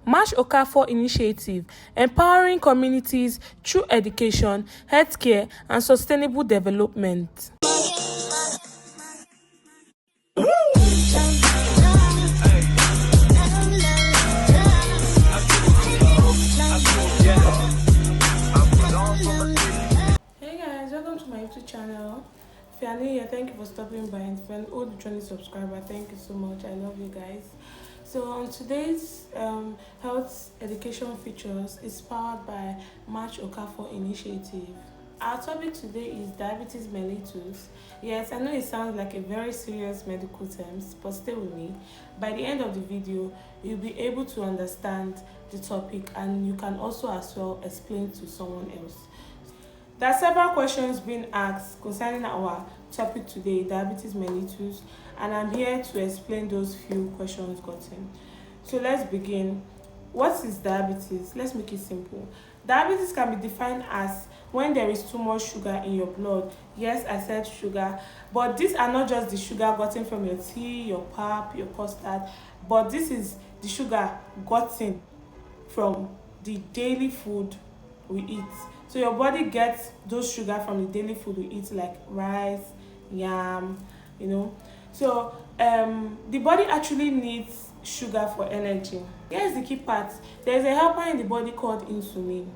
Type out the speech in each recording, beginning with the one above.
Marsh Okafor Initiative, empowering communities through education, healthcare, and sustainable development. Hey guys, welcome to my YouTube channel. If you are new here, thank you for stopping by, and if you're an old journey subscriber, thank you so much. I love you guys. So on today's health education features is powered by Marsh Okafor Initiative. Our topic today is diabetes mellitus. Yes, I know it sounds like a very serious medical term, but stay with me. By the end of the video, you'll be able to understand the topic, and you can also as well explain to someone else. There are several questions being asked concerning our topic today, diabetes mellitus, and I'm here to explain those few questions gotten. So let's begin. What is diabetes? Let's make it simple. Diabetes can be defined as when there is too much sugar in your blood. Yes, I said sugar, but these are not just the sugar gotten from your tea, your pap, your custard, but this is the sugar gotten from the daily food we eat. So your body gets those sugar from the daily food we eat, like rice, yam, So the body actually needs sugar for energy. Here's the key part. There's a helper in the body called insulin.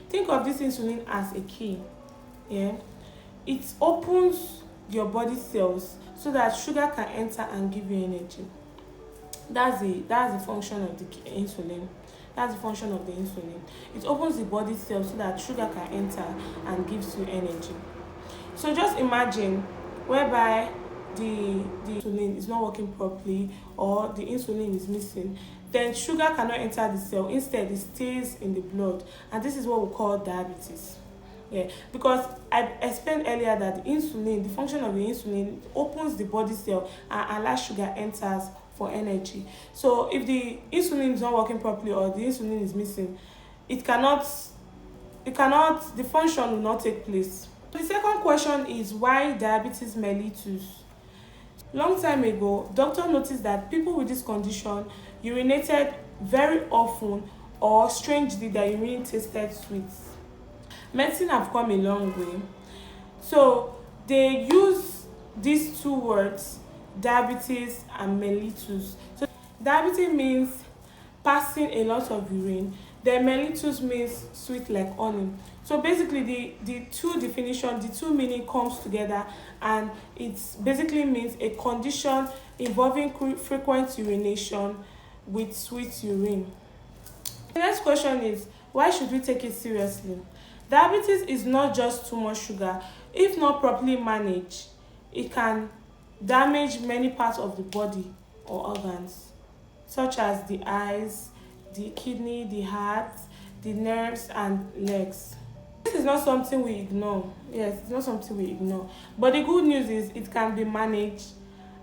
Think of this insulin as a key. Yeah, it opens your body cells so that sugar can enter and give you energy. That's the function of the insulin. That's the function of the insulin. It opens the body cells so that sugar can enter and gives you energy. So just imagine whereby the insulin is not working properly or the insulin is missing, then sugar cannot enter the cell. Instead, it stays in the blood, and this is what we call diabetes. Yeah, because I explained earlier that the function of the insulin opens the body cell and allows sugar enters for energy. So if the insulin is not working properly or the insulin is missing, the function will not take place. The second question is, why diabetes mellitus? Long time ago, doctor noticed that people with this condition urinated very often, or strangely their urine tasted sweet. Medicine have come a long way, so they use these two words, diabetes and mellitus. So diabetes means passing a lot of urine, then mellitus means sweet like honey. So basically the two definitions, the two meaning comes together, and it basically means a condition involving frequent urination with sweet urine. The next question is, why should we take it seriously? Diabetes is not just too much sugar. If not properly managed, it can damage many parts of the body or organs, such as the eyes, the kidney, the heart, the nerves, and legs. This is not something we ignore. Yes, it's not something we ignore. But the good news is it can be managed,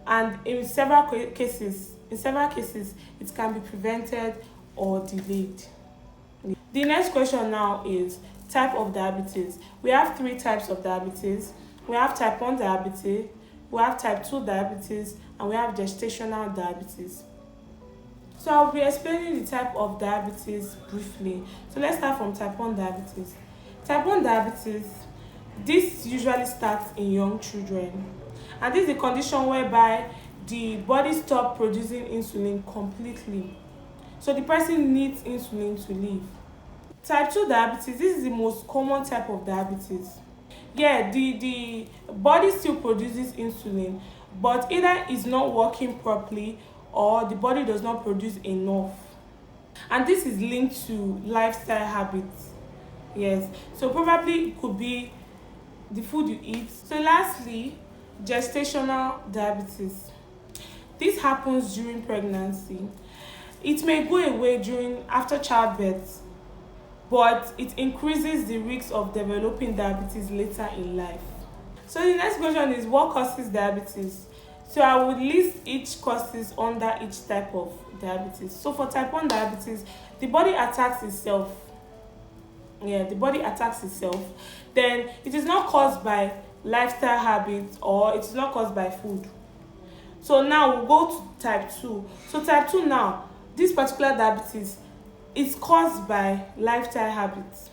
and in several cases, it can be prevented or delayed. The next question now is type of diabetes. We have three types of diabetes. We have type 1 diabetes, we have type 2 diabetes, and we have gestational diabetes. So I'll be explaining the type of diabetes briefly. So let's start from type 1 diabetes. Type 1 diabetes, this usually starts in young children. And this is a condition whereby the body stops producing insulin completely. So the person needs insulin to live. Type 2 diabetes, this is the most common type of diabetes. Yeah, the body still produces insulin, but either it's not working properly or the body does not produce enough. And this is linked to lifestyle habits. Yes, so probably it could be the food you eat. So lastly, gestational diabetes. This happens during pregnancy. It may go away after childbirth, but it increases the risk of developing diabetes later in life. So the next question is, what causes diabetes? So I would list each causes under each type of diabetes. So for type 1 diabetes, the body attacks itself. Yeah, the body attacks itself. Then it is not caused by lifestyle habits, or it is not caused by food. So now we'll go to type 2. So type 2 now, this particular diabetes is caused by lifestyle habits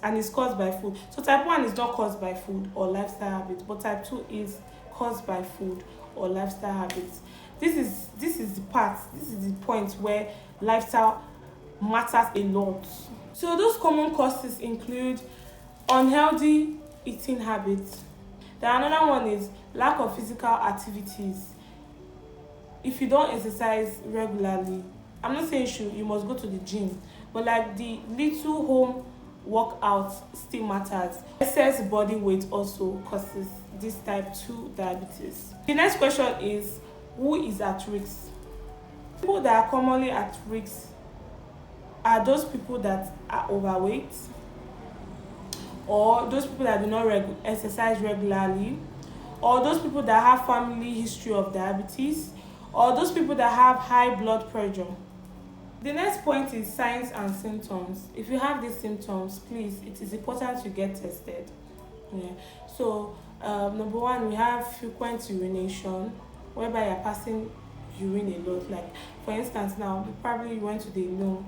and is caused by food. So type 1 is not caused by food or lifestyle habits, but type 2 is caused by food or lifestyle habits. This is the point where lifestyle matters a lot. So those common causes include unhealthy eating habits. Then another one is lack of physical activities. If you don't exercise regularly, I'm not saying you must go to the gym, but like the little home workout still matters. Excess body weight also causes this type 2 diabetes. The next question is, who is at risk? People that are commonly at risk are those people that are overweight, or those people that do not exercise regularly, or those people that have family history of diabetes, or those people that have high blood pressure. The next point is signs and symptoms. If you have these symptoms, please, it is important to get tested. Yeah. So number one, we have frequent urination, whereby you're passing urine a lot. Like for instance, now you probably went to the room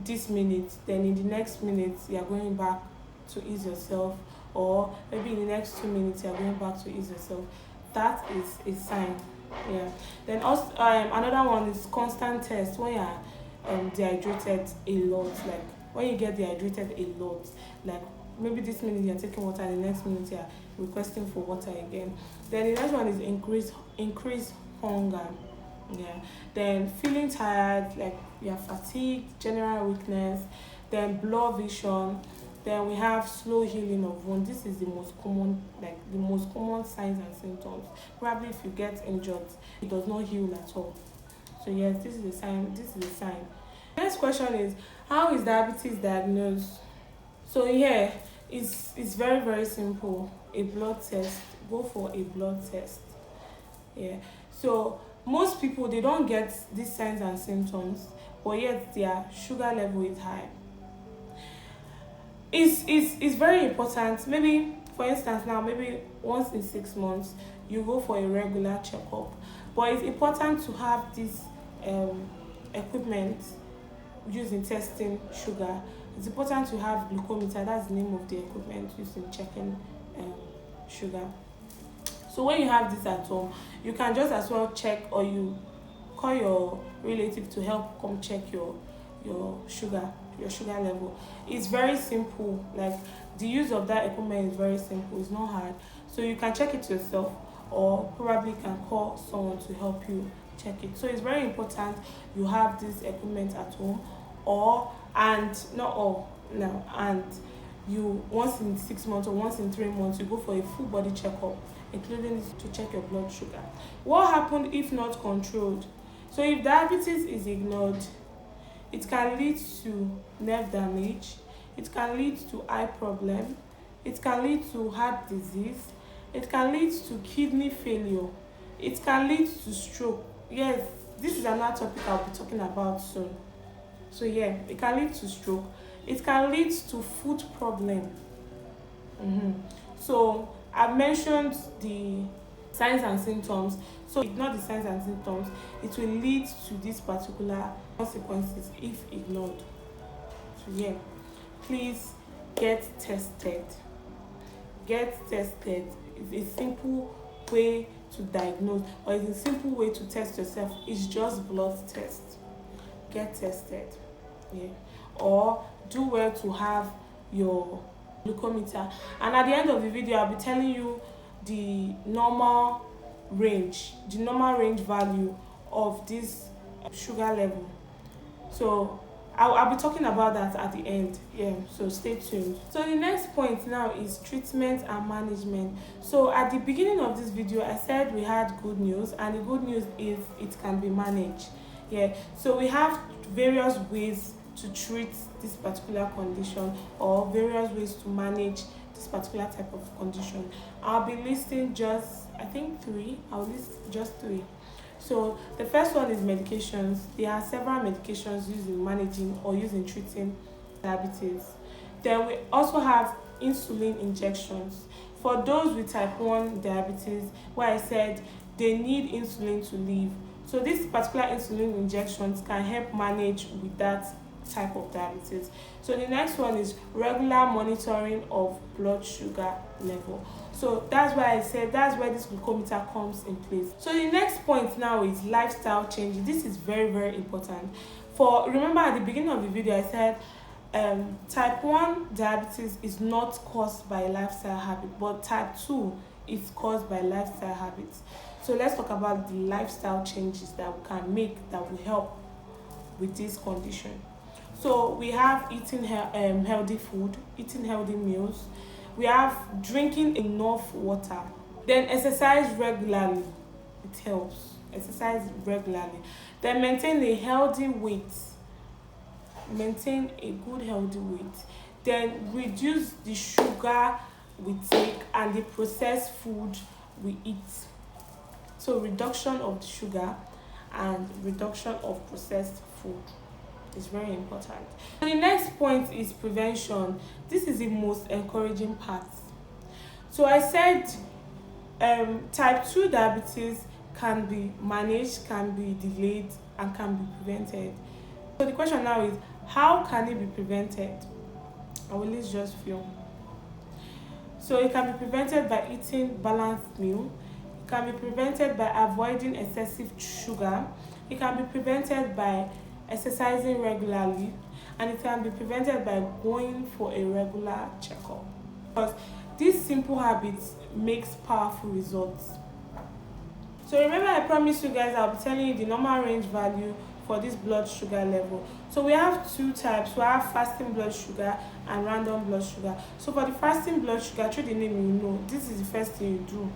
this minute, then in the next minute you're going back to ease yourself, or maybe in the next 2 minutes you're going back to ease yourself. That is a sign. Yeah. Then also another one is constant thirst, when you're dehydrated a lot. Like when you get dehydrated a lot, like maybe this minute you're taking water and the next minute you're requesting for water again. Then the next one is increased hunger. Yeah. Then feeling tired, like you're fatigued, general weakness, then blurred vision. Then we have slow healing of wound. This is the most common signs and symptoms. Probably if you get injured, it does not heal at all. So yes, this is a sign. Next question is, how is diabetes diagnosed? So here it's very, very simple. A blood test. Go for a blood test. Yeah. So most people, they don't get these signs and symptoms, but yet their sugar level is high. It's very important. Maybe for instance now, maybe once in 6 months you go for a regular checkup, but it's important to have this equipment used in testing sugar. It's important to have glucometer. That's the name of the equipment used in checking sugar. So when you have this at home, you can just as well check, or you call your relative to help come check your sugar level. It's very simple. Like the use of that equipment is very simple. It's not hard. So you can check it yourself, or probably can call someone to help you check it. So it's very important you have this equipment at home, and you once in 6 months or once in 3 months you go for a full body checkup, including to check your blood sugar. What happened if not controlled? So if diabetes is ignored, it can lead to nerve damage, it can lead to eye problem, it can lead to heart disease, it can lead to kidney failure, it can lead to stroke. Yes, this is another topic I'll be talking about soon. So yeah, it can lead to stroke, it can lead to foot problem. So I've mentioned the signs and symptoms. So ignore the signs and symptoms, it will lead to these particular consequences if ignored. So yeah, please get tested. It's a simple way to diagnose, or it's a simple way to test yourself. It's just blood test. Get tested. Yeah. Or do well to have your glucometer, and at the end of the video I'll be telling you the normal range value of this sugar level. So I'll be talking about that at the end. Yeah, so stay tuned. So the next point now is treatment and management. So at the beginning of this video I said we had good news, and the good news is it can be managed. Yeah, so we have various ways to treat this particular condition, or various ways to manage this particular type of condition. I'll be listing just, I think, 3. I'll list just 3. So the first one is medications. There are several medications used in managing or used in treating diabetes. Then we also have insulin injections for those with type 1 diabetes, where I said they need insulin to live. So these particular insulin injections can help manage with that type of diabetes. So the next one is regular monitoring of blood sugar level. So that's why I said that's where this glucometer comes in place. So the next point now is lifestyle changes. This is very, very important. For remember at the beginning of the video I said type 1 diabetes is not caused by lifestyle habit, but type 2 is caused by lifestyle habits. So let's talk about the lifestyle changes that we can make that will help with this condition. So we have eating healthy food, eating healthy meals. We have drinking enough water. Then exercise regularly. It helps. Exercise regularly. Then maintain a healthy weight. Maintain a good healthy weight. Then reduce the sugar we take and the processed food we eat. So reduction of the sugar and reduction of processed food is very important. The next point is prevention. This is the most encouraging part. So I said type 2 diabetes can be managed, can be delayed, and can be prevented. So the question now is, how can it be prevented? I will list just few. So it can be prevented by eating balanced meal. It can be prevented by avoiding excessive sugar. It can be prevented by exercising regularly, and it can be prevented by going for a regular checkup. Because these simple habits makes powerful results. So remember I promised you guys I'll be telling you the normal range value for this blood sugar level. So we have two types. We have fasting blood sugar and random blood sugar. So for the fasting blood sugar, through the name you know, this is the first thing you do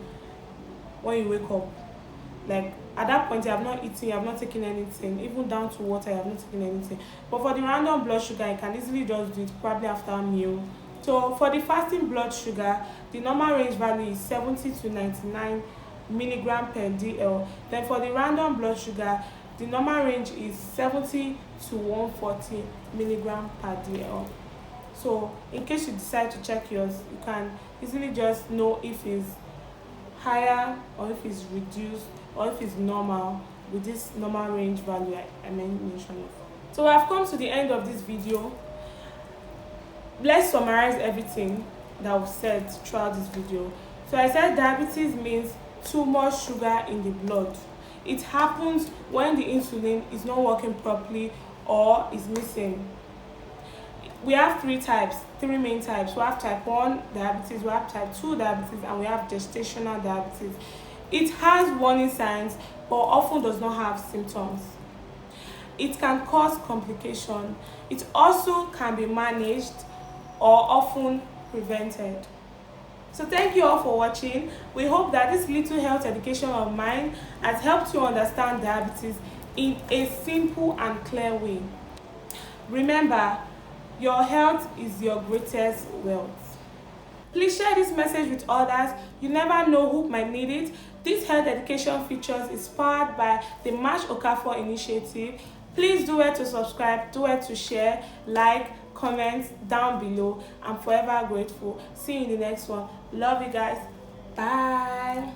when you wake up. Like at that point you have not eaten, you have not taken anything, even down to water you have not taken anything. But for the random blood sugar you can easily just do it probably after a meal. So for the fasting blood sugar, the normal range value is 70 to 99 milligram per dl. Then for the random blood sugar, the normal range is 70 to 140 milligram per dl. So in case you decide to check yours, you can easily just know if it's higher or if it's reduced or if it's normal with this normal range value I mentioned. So I've come to the end of this video. Let's summarize everything that we've said throughout this video. So I said diabetes means too much sugar in the blood. It happens when the insulin is not working properly or is missing. We have three main types. We have type 1 diabetes, we have type 2 diabetes, and we have gestational diabetes. It has warning signs but often does not have symptoms. It can cause complication. It also can be managed or often prevented. So thank you all for watching. We hope that this little health education of mine has helped you understand diabetes in a simple and clear way. Remember, your health is your greatest wealth. Please share this message with others. You never know who might need it. This health education features is powered by the Marsh Okafor Initiative. Please do it to subscribe, do it to share, like, comment down below. I'm forever grateful. See you in the next one. Love you guys. Bye.